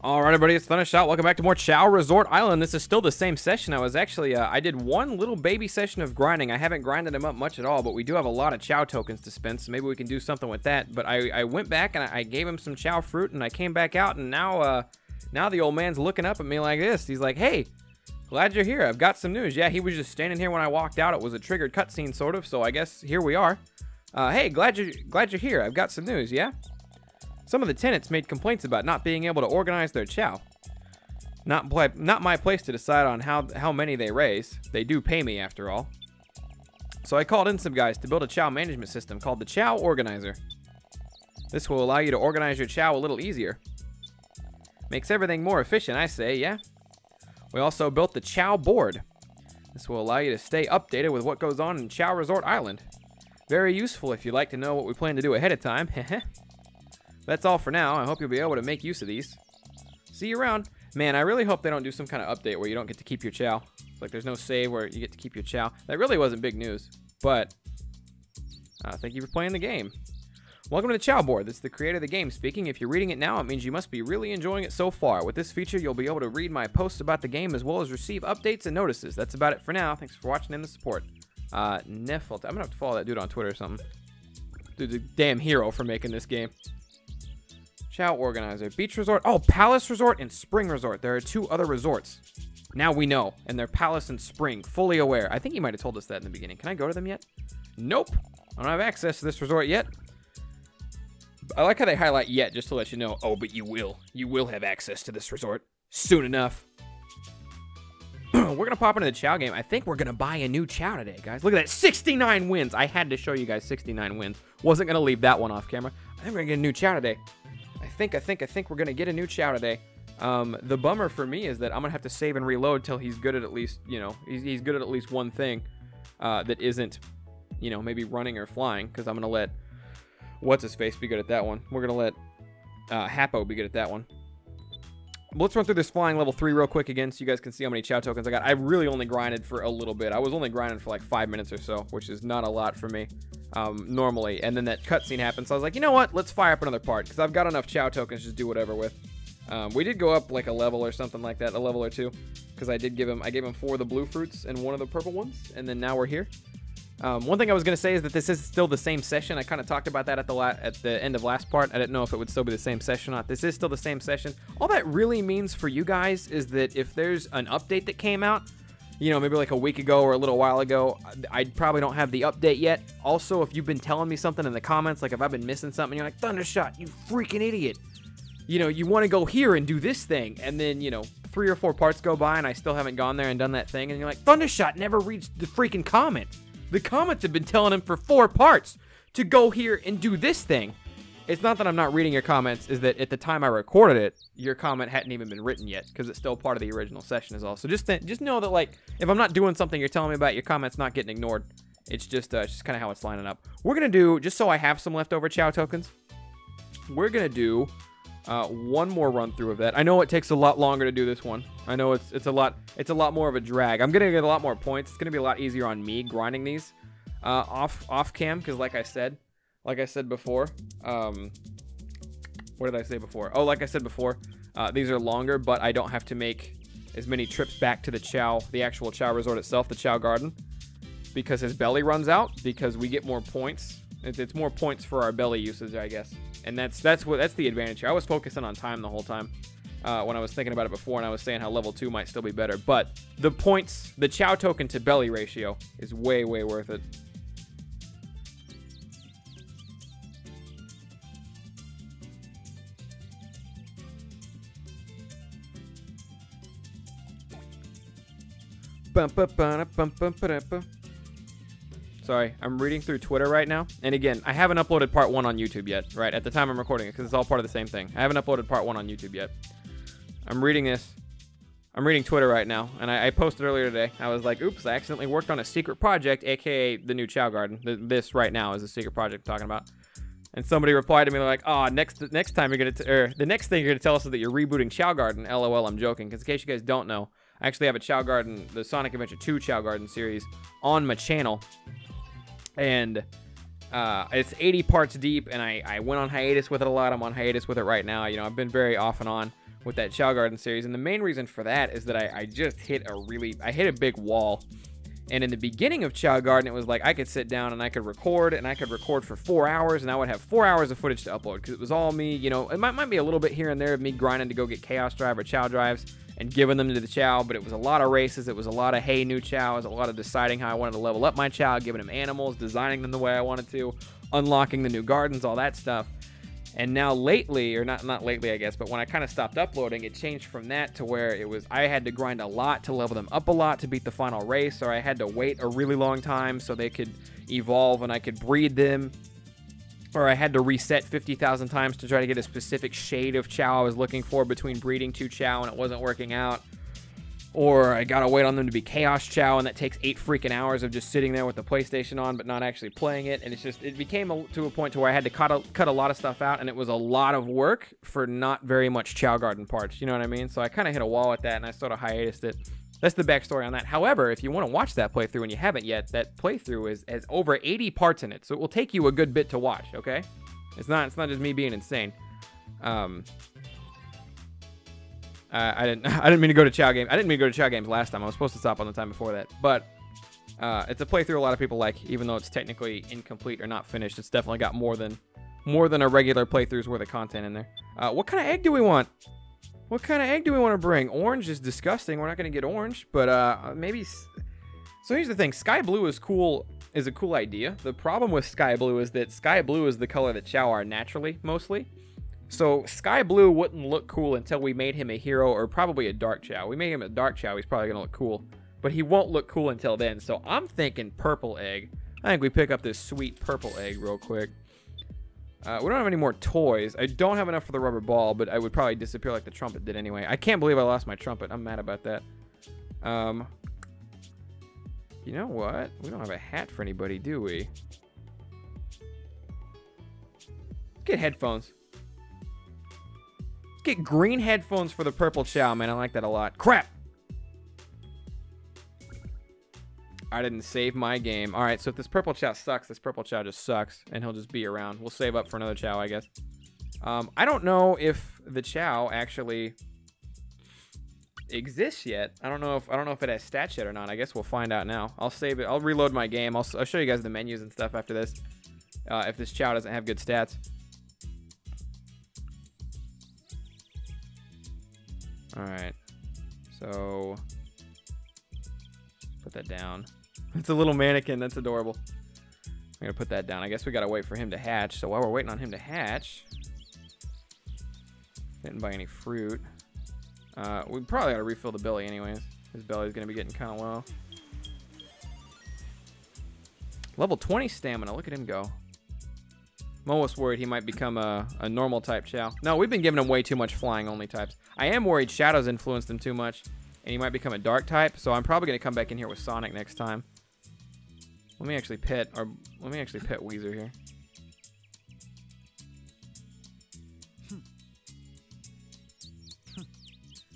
Alright everybody, it's Thundershot. Welcome back to more Chao Resort Island. This is still the same session. I was actually, I did one little baby session of grinding. I haven't grinded them up much at all, but we do have a lot of Chao tokens to spend, so maybe we can do something with that. But I went back and I gave him some Chao fruit, and I came back out, and now the old man's looking up at me like this. He's like, hey, glad you're here. I've got some news. Yeah, he was just standing here when I walked out. It was a triggered cutscene, sort of, so I guess here we are. Hey, glad you're here. I've got some news, yeah? Some of the tenants made complaints about not being able to organize their Chao. Not my place to decide on how many they raise. They do pay me, after all. So I called in some guys to build a Chao management system called the Chao Organizer. This will allow you to organize your Chao a little easier. Makes everything more efficient, I say, yeah? We also built the Chao Board. This will allow you to stay updated with what goes on in Chao Resort Island. Very useful if you'd like to know what we plan to do ahead of time. That's all for now. I hope you'll be able to make use of these. See you around. Man, I really hope they don't do some kind of update where you don't get to keep your Chao. It's like there's no save where you get to keep your Chao. That really wasn't big news, but thank you for playing the game. Welcome to the Chao Board. This is the creator of the game speaking. If you're reading it now, it means you must be really enjoying it so far. With this feature, you'll be able to read my posts about the game as well as receive updates and notices. That's about it for now. Thanks for watching and the support. Neffelt. I'm gonna have to follow that dude on Twitter or something. Dude's a damn hero for making this game. Chao Organizer. Beach Resort. Oh, Palace Resort and Spring Resort. There are two other resorts. Now we know. And they're Palace and Spring. Fully aware. I think he might have told us that in the beginning. Can I go to them yet? Nope. I don't have access to this resort yet. I like how they highlight yet just to let you know. Oh, but you will. You will have access to this resort soon enough. We're going to pop into the Chao game. I think we're going to buy a new Chao today, guys. Look at that. 69 wins. I had to show you guys 69 wins. Wasn't going to leave that one off camera. I think we're going to get a new Chao today. I think we're going to get a new Chao today. The bummer for me is that I'm going to have to save and reload till he's good at least, you know, he's good at least one thing that isn't, you know, maybe running or flying. Because I'm going to let, what's-his-face be good at that one. We're going to let Happo be good at that one. Let's run through this flying level 3 real quick again so you guys can see how many Chao tokens I got. I really only grinded for a little bit. I was only grinding for like 5 minutes or so, which is not a lot for me normally. And then that cutscene happened, so I was like, you know what? Let's fire up another part because I've got enough Chao tokens to just do whatever with. We did go up like a level or something like that, a level or two, because I gave him 4 of the blue fruits and 1 of the purple ones, and then now we're here. One thing I was going to say is that this is still the same session. I kind of talked about that at the end of last part. I didn't know if it would still be the same session or not. This is still the same session. All that really means for you guys is that if there's an update that came out, you know, maybe like a week ago or a little while ago, I probably don't have the update yet. Also, if you've been telling me something in the comments, like if I've been missing something, you're like, Thundershot, you freaking idiot. You know, you want to go here and do this thing. And then, you know, 3 or 4 parts go by and I still haven't gone there and done that thing. And you're like, Thundershot never reads the freaking comment. The comments have been telling him for 4 parts to go here and do this thing. It's not that I'm not reading your comments, is that at the time I recorded it, your comment hadn't even been written yet because it's still part of the original session is all. So just know that, like, if I'm not doing something you're telling me about, your comment's not getting ignored. It's just kind of how it's lining up. We're going to do, just so I have some leftover Chao tokens, we're going to do one more run through of that. I know it takes a lot longer to do this one. I know it's a lot more of a drag. I'm gonna get a lot more points. It's gonna be a lot easier on me grinding these off cam because like I said before, what did I say before? Oh, like I said before, these are longer, but I don't have to make as many trips back to the actual Chao resort itself, the Chao garden, because his belly runs out because we get more points. It's more points for our belly usage, I guess. And that's the advantage here. I was focusing on time the whole time when I was thinking about it before, and I was saying how level 2 might still be better. But the points, the Chao token to belly ratio is way, way worth it. Sorry, I'm reading through Twitter right now. And again, I haven't uploaded part 1 on YouTube yet, right? At the time I'm recording it, because it's all part of the same thing. I haven't uploaded part 1 on YouTube yet. I'm reading this. I'm reading Twitter right now, and I posted earlier today. I was like, oops, I accidentally worked on a secret project, aka the new Chao garden. This right now is a secret project I'm talking about. And somebody replied to me like, oh, next time you're going to, or the next thing you're going to tell us is that you're rebooting Chao garden. LOL, I'm joking. Because in case you guys don't know, I actually have a Chao garden, the Sonic Adventure 2 Chao garden series on my channel. And it's 80 parts deep, and I went on hiatus with it a lot. I'm on hiatus with it right now. You know, I've been very off and on with that Chao Garden series. And the main reason for that is that I just hit a big wall. And in the beginning of Chao Garden, it was like I could sit down and I could record, and I could record for 4 hours, and I would have 4 hours of footage to upload because it was all me. You know, it might be a little bit here and there of me grinding to go get Chaos Drive or Chao Drives and giving them to the Chao, but it was a lot of races. It was a lot of, hey, new Chao. It was a lot of deciding how I wanted to level up my Chao, giving them animals, designing them the way I wanted to, unlocking the new gardens, all that stuff. And now lately, or not lately, I guess, but when I kind of stopped uploading, it changed from that to where it was I had to grind a lot to level them up a lot to beat the final race, or I had to wait a really long time so they could evolve and I could breed them, or I had to reset 50,000 times to try to get a specific shade of Chao I was looking for between breeding 2 Chao and it wasn't working out. Or I gotta wait on them to be Chaos Chao, and that takes 8 freaking hours of just sitting there with the PlayStation on but not actually playing it. And it became to a point to where I had to cut a lot of stuff out, and it was a lot of work for not very much Chao Garden parts. You know what I mean? So I kind of hit a wall with that, and I sort of hiatused it. That's the backstory on that. However, if you want to watch that playthrough and you haven't yet, that playthrough has over 80 parts in it, so it will take you a good bit to watch. Okay? It's not just me being insane. I didn't mean to go to Chao Games. I didn't mean to go to Chao Games last time. I was supposed to stop on the time before that. But it's a playthrough a lot of people like, even though it's technically incomplete or not finished. It's definitely got more than a regular playthrough's worth of content in there. What kind of egg do we want? What kind of egg do we want to bring? Orange is disgusting. We're not going to get orange, but maybe. So here's the thing. Sky blue is cool. Is a cool idea. The problem with sky blue is that sky blue is the color that Chao are naturally, mostly. So Sky Blue wouldn't look cool until we made him a hero or probably a Dark Chao. We made him a Dark Chao, he's probably going to look cool. But he won't look cool until then. So I'm thinking purple egg. I think we pick up this sweet purple egg real quick. We don't have any more toys. I don't have enough for the rubber ball, but I would probably disappear like the trumpet did anyway. I can't believe I lost my trumpet. I'm mad about that. You know what? We don't have a hat for anybody, do we? Get headphones. Get green headphones for the purple Chao, man. I like that a lot. Crap! I didn't save my game. Alright, so if this purple Chao sucks, this purple Chao just sucks. And he'll just be around. We'll save up for another Chao, I guess. I don't know if the Chao actually exists yet. I don't know if it has stats yet or not. I guess we'll find out now. I'll save it. I'll reload my game. I'll show you guys the menus and stuff after this. If this Chao doesn't have good stats. Alright, so put that down. It's a little mannequin. That's adorable. I'm going to put that down. I guess we got to wait for him to hatch. So while we're waiting on him to hatch, didn't buy any fruit. We probably ought to refill the belly anyways. His belly's going to be getting kind of low. Level 20 stamina. Look at him go. I'm almost worried he might become a normal type Chao. No, we've been giving him way too much flying only types. I am worried Shadow's influenced him too much, and he might become a dark type. So I'm probably gonna come back in here with Sonic next time. Let me actually pet Weezer here.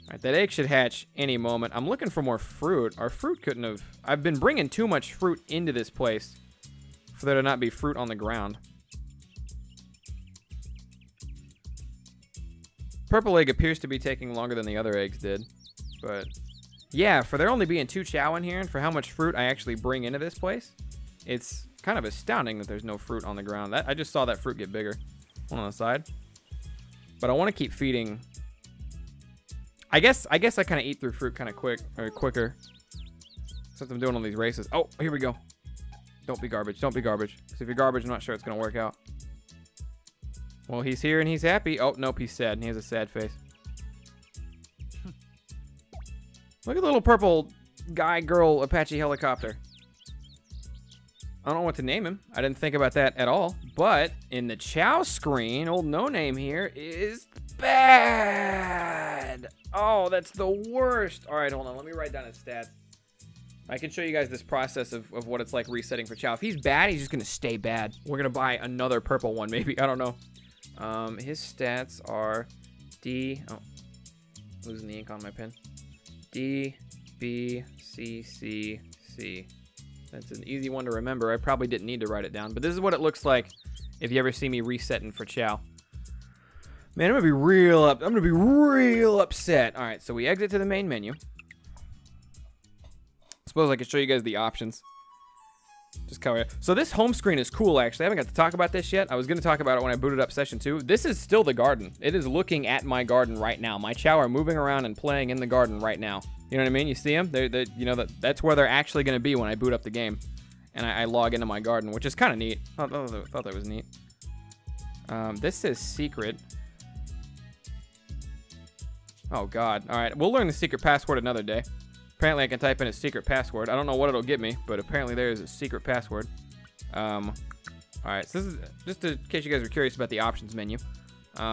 Alright, that egg should hatch any moment. I'm looking for more fruit. Our fruit couldn't have. I've been bringing too much fruit into this place for there to not be fruit on the ground. Purple egg appears to be taking longer than the other eggs did. But yeah, for there only being 2 Chao in here and for how much fruit I actually bring into this place, it's kind of astounding that there's no fruit on the ground. I just saw that fruit get bigger. One on the side. But I want to keep feeding. I guess I kind of eat through fruit kind of quicker. Since I'm doing all these races. Oh, here we go. Don't be garbage. Don't be garbage. Because if you're garbage, I'm not sure it's going to work out. Well, he's here and he's happy. Oh, nope, he's sad and he has a sad face. Look at the little purple guy, girl, Apache helicopter. I don't know what to name him. I didn't think about that at all. But in the Chao screen, old no name here is bad. Oh, that's the worst. All right, hold on. Let me write down his stats. I can show you guys this process of what it's like resetting for Chao. If he's bad, he's just going to stay bad. We're going to buy another purple one, maybe. I don't know. His stats are D. Oh, losing the ink on my pen. D, B, C, C, C. That's an easy one to remember. I probably didn't need to write it down, but this is what it looks like if you ever see me resetting for Chao. Man, I'm gonna be real upset. All right, so we exit to the main menu. Suppose I could show you guys the options. Just cover it. So this home screen is cool, actually. I haven't got to talk about this yet. I was going to talk about it when I booted up session 2. This is still the garden. It is looking at my garden right now. My Chao are moving around and playing in the garden right now. You know what I mean? You see them? You know, that's where they're actually going to be when I boot up the game. And I log into my garden, which is kind of neat. I thought that was neat. This is secret. Oh, God. All right. We'll learn the secret password another day. Apparently, I can type in a secret password. I don't know what it'll get me, but apparently there is a secret password. All right, so this is just in case you guys are curious about the options menu.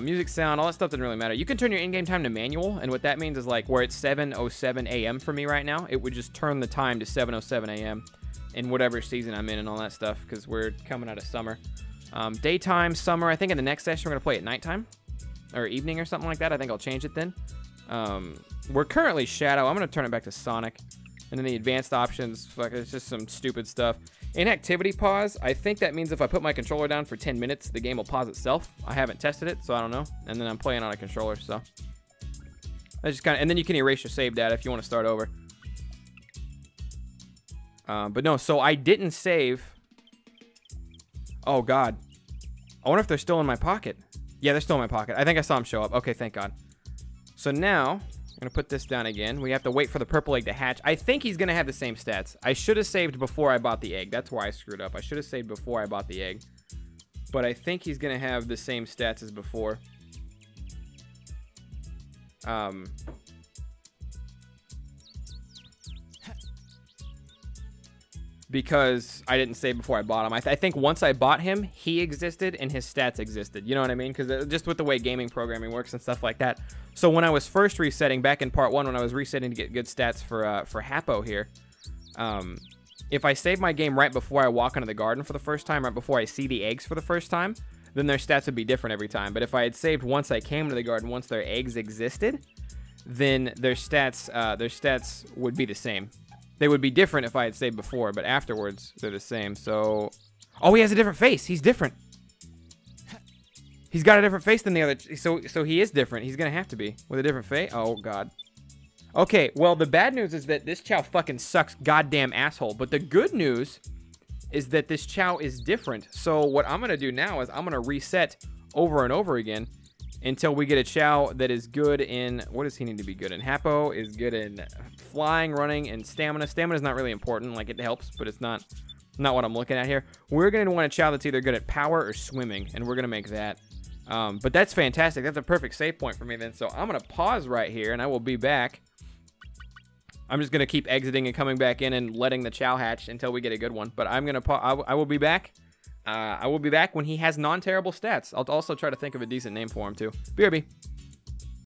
Music, sound, all that stuff doesn't really matter. You can turn your in-game time to manual, and what that means is like where it's 7:07 a.m. for me right now, it would just turn the time to 7:07 a.m. in whatever season I'm in and all that stuff, because we're coming out of summer. Daytime, summer. I think in the next session we're gonna play at nighttime or evening or something like that. I think I'll change it then. We're currently Shadow. I'm going to turn it back to Sonic. And then the advanced options, fuck, it's just some stupid stuff. Inactivity pause, I think that means if I put my controller down for 10 minutes, the game will pause itself. I haven't tested it, so I don't know. And then I'm playing on a controller, so. That's just kind of, and then you can erase your save data if you want to start over. But no, so I didn't save. Oh, God. I wonder if they're still in my pocket. Yeah, they're still in my pocket. I think I saw them show up. Okay, thank God. So now, I'm going to put this down again. We have to wait for the purple egg to hatch. I think he's going to have the same stats. I should have saved before I bought the egg. That's why I screwed up. I should have saved before I bought the egg. But I think he's going to have the same stats as before. Because I didn't save before I bought him. I think once I bought him, he existed and his stats existed. You know what I mean? Because just with the way gaming programming works and stuff like that. So when I was first resetting, back in part 1, when I was resetting to get good stats for Hapo here, if I save my game right before I walk into the garden for the first time, right before I see the eggs for the first time, then their stats would be different every time. But if I had saved once I came to the garden, once their eggs existed, then their stats would be the same. They would be different if I had saved before, but afterwards, they're the same. So, oh, he has a different face. He's different. He's got a different face than the other. So he is different. He's going to have to be with a different face. Oh, God. Okay, well, the bad news is that this Chao fucking sucks goddamn asshole. But the good news is that this Chao is different. So what I'm going to do now is I'm going to reset over and over again until we get a Chao that is good in, what does he need to be good in? Hapo is good in flying, running, and stamina. Stamina is not really important. Like, it helps, but it's not what I'm looking at here. We're going to want a Chao that's either good at power or swimming, and we're going to make that. But that's fantastic. That's a perfect save point for me then. So I'm going to pause right here, and I will be back. I'm just going to keep exiting and coming back in and letting the Chao hatch until we get a good one. But I'm going to I will be back. I will be back when he has non-terrible stats. I'll also try to think of a decent name for him, too. BRB.